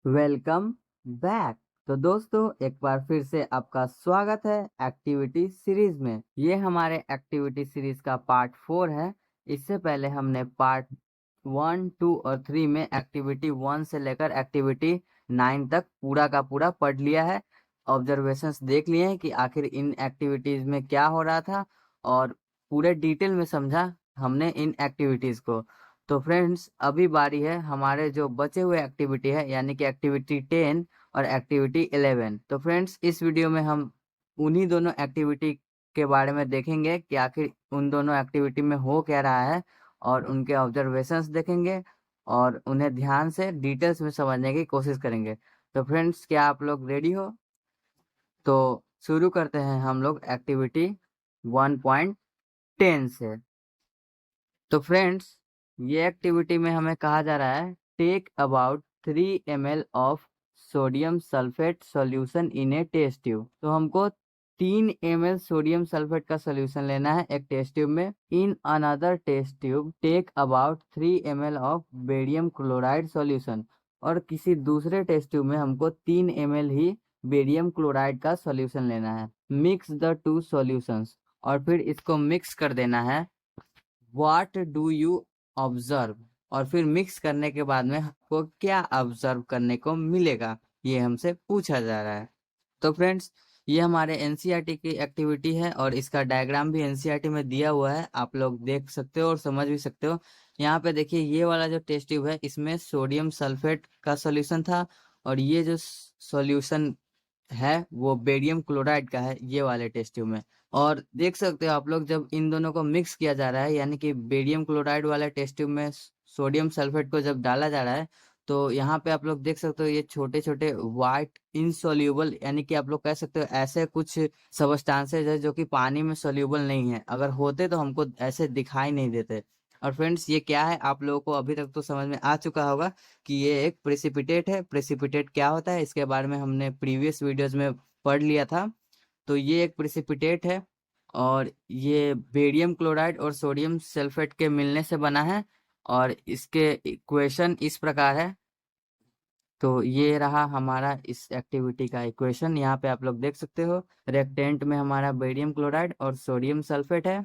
Welcome back. तो दोस्तों एक बार फिर से आपका स्वागत है एक्टिविटी सीरीज में। ये हमारे एक्टिविटी सीरीज का पार्ट 4 है। इससे पहले हमने पार्ट 1, 2 और 3 में एक्टिविटी 1 से लेकर एक्टिविटी 9 तक पूरा का पूरा पढ़ लिया है। ऑब्जर्वेशंस देख लिए हैं कि आखिर इन एक्टिविटीज में क्या हो रहा था और पूरे डिटेल में समझा हमने इन एक्टिविटीज को। तो फ्रेंड्स अभी बारी है हमारे जो बचे हुए एक्टिविटी है यानी कि एक्टिविटी 10 और एक्टिविटी 11। तो फ्रेंड्स इस वीडियो में हम उन्हीं दोनों एक्टिविटी के बारे में देखेंगे कि आखिर उन दोनों एक्टिविटी में हो क्या रहा है और उनके ऑब्जर्वेशंस देखेंगे और उन्हें ध्यान से डिटेल्स में समझने की कोशिश करेंगे। तो फ्रेंड्स क्या आप लोग रेडी हो? तो शुरू करते हैं हम लोग एक्टिविटी 1.10 से। तो फ्रेंड्स ये एक्टिविटी में हमें कहा जा रहा है take about 3 ml of sodium sulphate solution in a test tube. तो हमको 3 ml सोडियम सल्फेट का सॉल्यूशन लेना है एक टेस्ट ट्यूब में। In another test tube take about 3 ml of barium chloride solution. और किसी दूसरे टेस्ट ट्यूब में हमको 3 ml ही बेरियम क्लोराइड का सॉल्यूशन लेना है। मिक्स द टू सॉल्यूशंस और फिर इसको मिक्स कर देना है। What do you observe? और फिर मिक्स करने के बाद में आपको क्या ऑब्जर्व करने को मिलेगा, ये हमसे पूछा जा रहा है। तो फ्रेंड्स ये हमारे एनसीईआरटी की एक्टिविटी है और इसका डायग्राम भी एनसीईआरटी में दिया हुआ है, आप लोग देख सकते हो और समझ भी सकते हो। यहाँ पे देखिए ये वाला जो टेस्ट ट्यूब है इसमें सोडियम सल्फेट का सॉल्यूशन था और ये जो सॉल्यूशन है वो बेरियम क्लोराइड का है ये वाले टेस्ट ट्यूब में। और देख सकते हो आप लोग जब इन दोनों को मिक्स किया जा रहा है यानी कि बेरियम क्लोराइड वाले टेस्ट ट्यूब में सोडियम सल्फेट को जब डाला जा रहा है तो यहाँ पे आप लोग देख सकते हो ये छोटे छोटे वाइट इनसोल्यूबल यानी कि आप लोग कह सकते हो ऐसे कुछ सबस्टांसेज है जो कि पानी में सोल्यूबल नहीं है। अगर होते तो हमको ऐसे दिखाई नहीं देते। और फ्रेंड्स ये क्या है आप लोगों को अभी तक तो समझ में आ चुका होगा कि ये एक प्रेसिपिटेट है। प्रेसिपिटेट क्या होता है इसके बारे में हमने प्रीवियस वीडियोज में पढ़ लिया था। तो ये एक प्रेसिपिटेट है और ये बेरियम क्लोराइड और सोडियम सल्फेट के मिलने से बना है और इसके इक्वेशन इस प्रकार है। तो ये रहा हमारा इस एक्टिविटी का इक्वेशन। यहाँ पे आप लोग देख सकते हो रेक्टेंट में हमारा बेरियम क्लोराइड और सोडियम सल्फेट है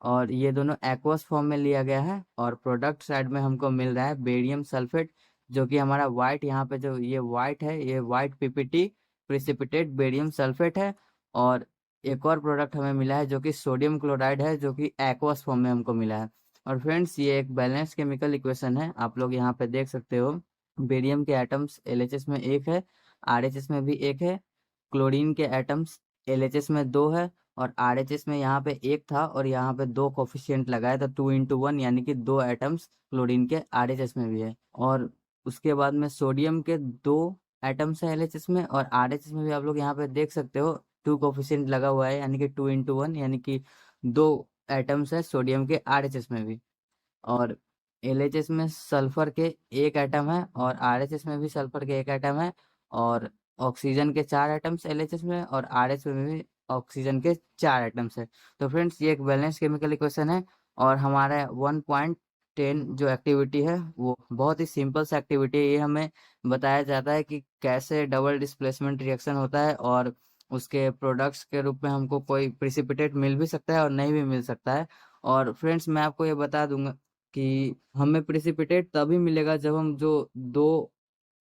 और ये दोनों एक्वस फॉर्म में लिया गया है और प्रोडक्ट साइड में हमको मिल रहा है बेरियम सल्फेट जो कि हमारा वाइट, यहाँ पे जो ये वाइट है ये white PPT precipitate barium sulphate है। और एक और प्रोडक्ट हमें मिला है जो कि सोडियम क्लोराइड है जो कि एक्वस फॉर्म में हमको मिला है। और फ्रेंड्स ये एक बैलेंस केमिकल इक्वेशन है, आप लोग यहाँ पे देख सकते हो बेरियम के एटम्स एलएचएस में एक है, आरएचएस में भी एक है। क्लोरीन के एटम्स एलएचएस में दो है और आरएचएस में यहाँ पे एक था और यहाँ पे दो कोफिशिएंट लगाया था 2 into 1 यानी कि दो एटम्स क्लोरीन के आरएचएस में भी है। और उसके बाद में सोडियम के दो एटम्स है एलएचएस में और आरएचएस में भी आप लोग यहाँ पे देख सकते हो 2 कोफिशिएंट लगा हुआ है यानी कि 2 into 1 यानी कि दो एटम्स है सोडियम के आरएचएस में भी। और एलएचएस में सल्फर के एक एटम है और आरएचएस में भी सल्फर के एक एटम है और ऑक्सीजन के 4 एटम्स एलएचएस में और आरएच में भी ऑक्सीजन के 4 एटम्स है। तो फ्रेंड्स ये एक बैलेंस केमिकल इक्वेशन है और हमारा 1.10 जो एक्टिविटी है वो बहुत ही सिंपल सा एक्टिविटी है। ये हमें बताया जाता है कि कैसे डबल डिस्प्लेसमेंट रिएक्शन होता है और उसके प्रोडक्ट्स के रूप में हमको कोई प्रिसिपिटेट मिल भी सकता है और नहीं भी मिल सकता है। और फ्रेंड्स मैं आपको ये बता दूंगा कि हमें प्रेसिपिटेट तभी मिलेगा जब हम जो दो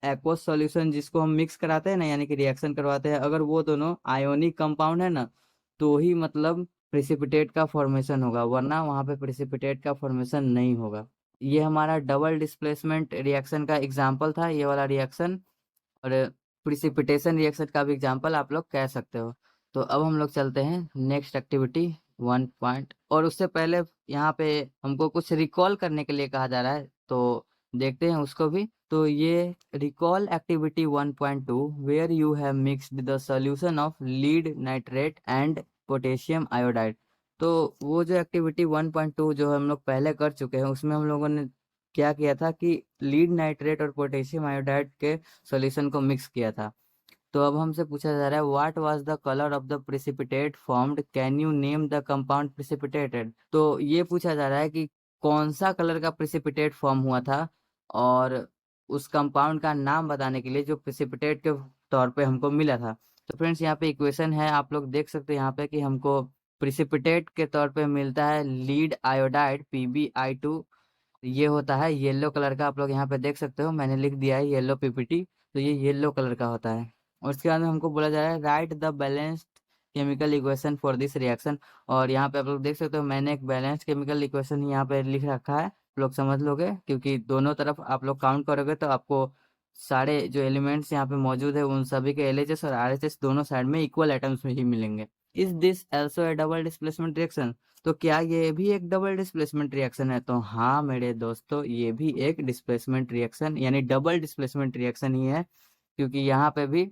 एक्वस सॉल्यूशन जिसको हम मिक्स कराते हैं ना यानी कि रिएक्शन करवाते हैं, अगर वो दोनों आयोनिक कंपाउंड है ना तो ही मतलब प्रेसिपिटेट का फॉर्मेशन होगा, वरना वहाँ पे प्रेसिपिटेट का फॉर्मेशन नहीं होगा। ये हमारा डबल डिस्प्लेसमेंट रिएक्शन का एग्जाम्पल था ये वाला रिएक्शन और प्रिसिपिटेशन रिएक्शन का भी एग्जाम्पल आप लोग कह सकते हो। तो अब हम लोग चलते हैं नेक्स्ट एक्टिविटी 1 पॉइंट। और उससे पहले यहाँ पे हमको कुछ रिकॉल करने के लिए कहा जा रहा है तो देखते हैं उसको भी। तो ये recall activity 1.2 where you have mixed the solution of lead nitrate and potassium iodide. तो वो जो एक्टिविटी 1.2 जो हम लोग पहले कर चुके हैं उसमें हम लोगों ने क्या किया था कि लीड नाइट्रेट और पोटेशियम आयोडाइड के सॉल्यूशन को मिक्स किया था। तो अब हमसे पूछा जा रहा है what was the colour of the precipitate formed, can you name the compound precipitated. तो ये पूछा जा रहा है कि कौन सा कलर का प्रेसिपिटेट फॉर्म हुआ था और उस कंपाउंड का नाम बताने के लिए जो प्रेसिपिटेट के तौर पे हमको मिला था। तो फ्रेंड्स यहाँ पे इक्वेशन है, आप लोग देख सकते हैं यहाँ पे कि हमको प्रेसिपिटेट के तौर पे मिलता है लीड आयोडाइड PbI2। ये होता है येलो कलर का, आप लोग यहाँ पे देख सकते हो, मैंने लिख दिया है येलो PPT, तो ये येलो कलर का होता है। और उसके बाद में हमको बोला जा रहा है right the balanced chemical equation for this reaction. और यहाँ पे आप लोग देख सकते हो मैंने एक बैलेंस्ड केमिकल इक्वेशन यहाँ पे लिख रखा है, आप लोग समझ लोगे, क्योंकि दोनों तरफ आप लोग काउंट करोगे तो आपको सारे जो एलिमेंट्स यहाँ पे मौजूद है उन सभी के LHS और RHS दोनों साइड में इक्वल एटम्स में ही मिलेंगे। Is this also A double displacement reaction? तो क्या ये भी एक डबल डिस्प्लेसमेंट रिएक्शन है? तो हाँ मेरे दोस्तों, ये भी एक डिस्प्लेसमेंट रिएक्शन यानी डबल डिस्प्लेसमेंट रिएक्शन ही है, क्योंकि यहाँ पे भी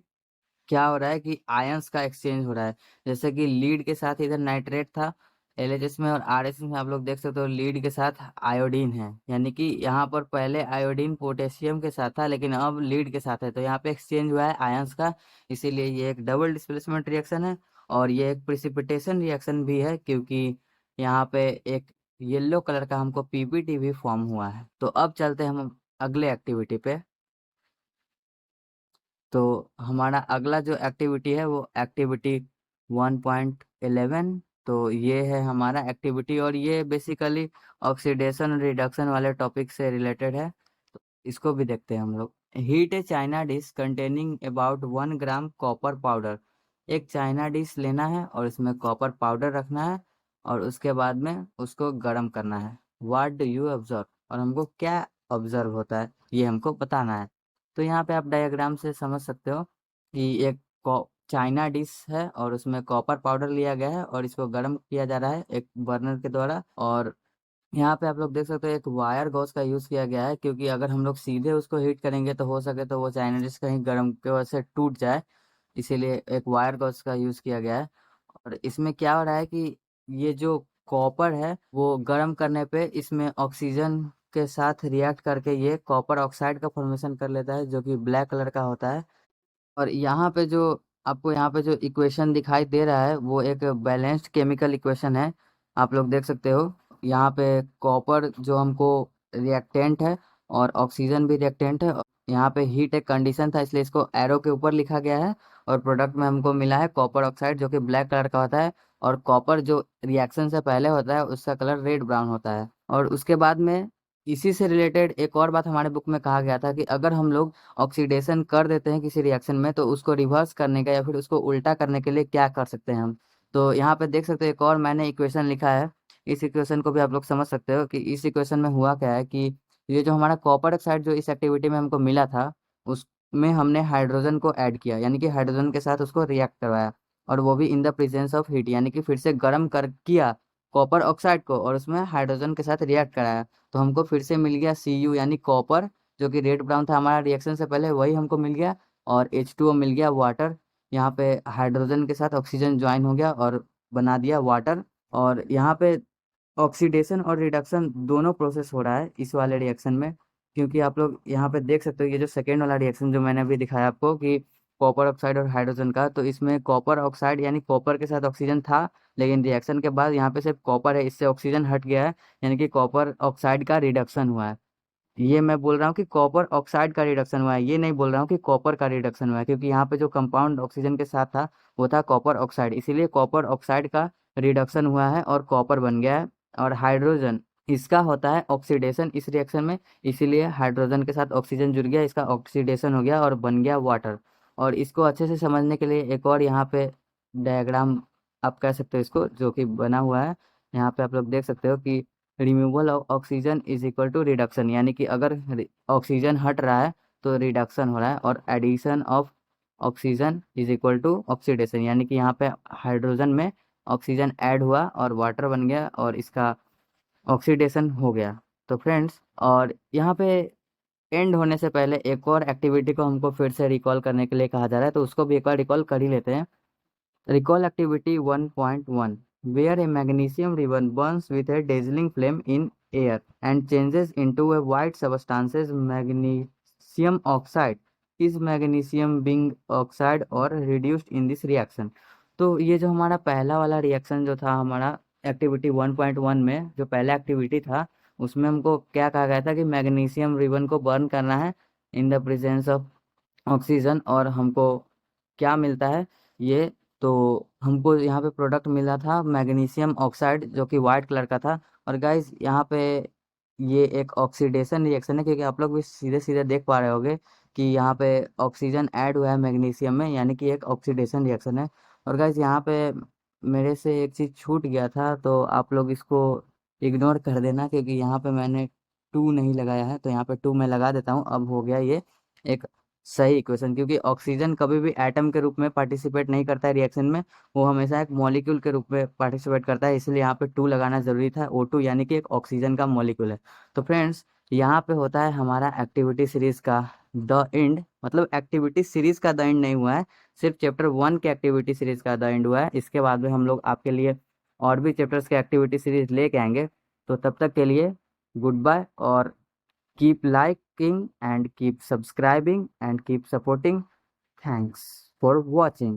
क्या हो रहा है कि आयंस का एक्सचेंज हो रहा है। जैसे कि लीड के साथ इधर नाइट्रेट था LHS में, और RHS में आप लोग देख सकते हो लीड के साथ आयोडीन है, यानी कि यहाँ पर पहले आयोडीन पोटेशियम के साथ था लेकिन अब लीड के साथ है, तो यहाँ पे एक्सचेंज हुआ है आयंस का, इसीलिए ये एक डबल डिस्प्लेसमेंट रिएक्शन है। और ये एक प्रिसिपिटेशन रिएक्शन भी है, क्योंकि यहाँ पे एक येलो कलर का हमको PPT भी फॉर्म हुआ है। तो अब चलते हैं हम अगले एक्टिविटी पे। तो हमारा अगला जो एक्टिविटी है वो एक्टिविटी 1.11। तो ये है हमारा एक्टिविटी, और ये बेसिकली ऑक्सीडेशन रिडक्शन वाले टॉपिक से रिलेटेड है, तो इसको भी देखते हैं हम लोग। Heat A China dish containing about 1 gram copper powder. एक चाइना डिश लेना है और इसमें कॉपर पाउडर रखना है और उसके बाद में उसको गर्म करना है। What do you observe? और हमको क्या ऑब्जर्व होता है ये हमको बताना है। तो यहाँ पे आप डायग्राम से समझ सकते हो कि एक चाइना डिश है और उसमें कॉपर पाउडर लिया गया है और इसको गर्म किया जा रहा है एक बर्नर के द्वारा। और यहाँ पे आप लोग देख सकते हो एक वायर गॉस का यूज़ किया गया है, क्योंकि अगर हम लोग सीधे उसको हीट करेंगे तो हो सके तो वो चाइना डिश कहीं गर्म की वजह से टूट जाए, इसीलिए एक वायर गॉस का यूज़ किया गया है। और इसमें क्या हो रहा है कि ये जो कॉपर है वो गर्म करने पे इसमें ऑक्सीजन के साथ रिएक्ट करके ये कॉपर ऑक्साइड का फॉर्मेशन कर लेता है, जो कि ब्लैक कलर का होता है। और यहाँ पे जो आपको यहाँ पे जो इक्वेशन दिखाई दे रहा है वो एक बैलेंस्ड केमिकल इक्वेशन है, आप लोग देख सकते हो। यहाँ पे कॉपर जो हमको रिएक्टेंट है और ऑक्सीजन भी रिएक्टेंट है। यहाँ पे हीट एक कंडीशन था इसलिए इसको एरो के ऊपर लिखा गया है, और प्रोडक्ट में हमको मिला है कॉपर ऑक्साइड जो कि ब्लैक कलर का होता है। और कॉपर जो रिएक्शन से पहले होता है उसका कलर रेड ब्राउन होता है। और उसके बाद में इसी से रिलेटेड एक और बात हमारे बुक में कहा गया था कि अगर हम लोग ऑक्सीडेशन कर देते हैं किसी रिएक्शन में तो उसको रिवर्स करने का या फिर उसको उल्टा करने के लिए क्या कर सकते हैं हम। तो यहाँ पे देख सकते हो एक और मैंने इक्वेशन लिखा है, इस इक्वेशन को भी आप लोग समझ सकते हो कि इस इक्वेशन में हुआ क्या है कि ये जो हमारा कॉपर ऑक्साइड जो इस एक्टिविटी में हमको मिला था उसमें हमने हाइड्रोजन को ऐड किया, यानी कि हाइड्रोजन के साथ उसको रिएक्ट करवाया, और वो भी in the presence of heat, यानी कि फिर से गर्म कर किया कॉपर ऑक्साइड को और उसमें हाइड्रोजन के साथ रिएक्ट कराया। तो हमको फिर से मिल गया Cu यानी कॉपर, जो कि रेड ब्राउन था हमारा रिएक्शन से पहले, वही हमको मिल गया। और H2O मिल गया वाटर, यहाँ पे हाइड्रोजन के साथ ऑक्सीजन ज्वाइन हो गया और बना दिया वाटर। और यहाँ पे ऑक्सीडेशन और रिडक्शन दोनों प्रोसेस हो रहा है इस वाले रिएक्शन में, क्योंकि आप लोग यहाँ पे देख सकते हो ये जो सेकेंड वाला रिएक्शन जो मैंने अभी दिखाया आपको कि कॉपर ऑक्साइड और हाइड्रोजन का, तो इसमें कॉपर ऑक्साइड यानी कॉपर के साथ ऑक्सीजन था, लेकिन रिएक्शन के बाद यहाँ पे सिर्फ कॉपर है, इससे ऑक्सीजन हट गया है, यानी कि कॉपर ऑक्साइड का रिडक्शन हुआ है। ये मैं बोल रहा हूँ कि कॉपर ऑक्साइड का रिडक्शन हुआ है, ये नहीं बोल रहा हूँ कि कॉपर का रिडक्शन हुआ है, क्योंकि यहाँ पे जो कंपाउंड ऑक्सीजन के साथ था वो था कॉपर ऑक्साइड, इसीलिए कॉपर ऑक्साइड का रिडक्शन हुआ है और कॉपर बन गया है। और हाइड्रोजन इसका होता है ऑक्सीडेशन इस रिएक्शन में, इसीलिए हाइड्रोजन के साथ ऑक्सीजन जुड़ गया, इसका ऑक्सीडेशन हो गया और बन गया वाटर। और इसको अच्छे से समझने के लिए एक और यहाँ पे डायग्राम आप कह सकते हो इसको, जो कि बना हुआ है, यहाँ पे आप लोग देख सकते हो कि removal of oxygen is equal to reduction, यानी कि अगर ऑक्सीजन हट रहा है तो रिडक्शन हो रहा है, और addition of oxygen is equal to oxidation, यानी कि यहाँ पे हाइड्रोजन में ऑक्सीजन ऐड हुआ और वाटर बन गया और इसका ऑक्सीडेशन हो गया। तो फ्रेंड्स, और यहाँ पे एंड होने से पहले एक और एक्टिविटी को हमको फिर से रिकॉल करने के लिए कहा जा रहा है, तो उसको भी एक बार रिकॉल कर ही लेते हैं। Recall activity 1.1, where a magnesium ribbon burns with a dazzling flame in air and changes into a white substance magnesium oxide. Is magnesium being oxide or reduced in this reaction? तो ये जो हमारा पहला वाला reaction जो था हमारा activity 1.1 में, जो पहला एक्टिविटी था उसमें हमको क्या कहा गया था कि मैग्नीशियम रिबन को बर्न करना है in the presence of oxygen. और हमको क्या मिलता है ये, तो हमको यहाँ पे प्रोडक्ट मिला था मैग्नीशियम ऑक्साइड जो कि वाइट कलर का था। और गाइज यहाँ पे ये एक ऑक्सीडेशन रिएक्शन है, क्योंकि आप लोग भी सीधे सीधे देख पा रहे होगे कि यहाँ पे ऑक्सीजन ऐड हुआ है मैग्नीशियम में, यानी कि एक ऑक्सीडेशन रिएक्शन है। और गाइज यहाँ पे मेरे से एक चीज़ छूट गया था, तो आप लोग इसको इग्नोर कर देना, क्योंकि यहाँ पे मैंने 2 नहीं लगाया है, तो यहाँ पे 2 मैं लगा देता हूँ। अब हो गया ये एक सही इक्वेशन, क्योंकि ऑक्सीजन कभी भी एटम के रूप में पार्टिसिपेट नहीं करता है रिएक्शन में, वो हमेशा एक मॉलिक्यूल के रूप में पार्टिसिपेट करता है, इसलिए यहाँ पे 2 लगाना जरूरी था। O2 यानी कि एक ऑक्सीजन का मॉलिक्यूल है। तो फ्रेंड्स यहाँ पे होता है हमारा एक्टिविटी सीरीज का द एंड, मतलब एक्टिविटी सीरीज का द एंड नहीं हुआ है, सिर्फ चैप्टर 1 के एक्टिविटी सीरीज का द एंड हुआ है। इसके बाद में हम लोग आपके लिए और भी चैप्टर्स के एक्टिविटी सीरीज लेके आएंगे। तो तब तक के लिए गुड बाय, और keep liking and keep subscribing and keep supporting. Thanks for watching.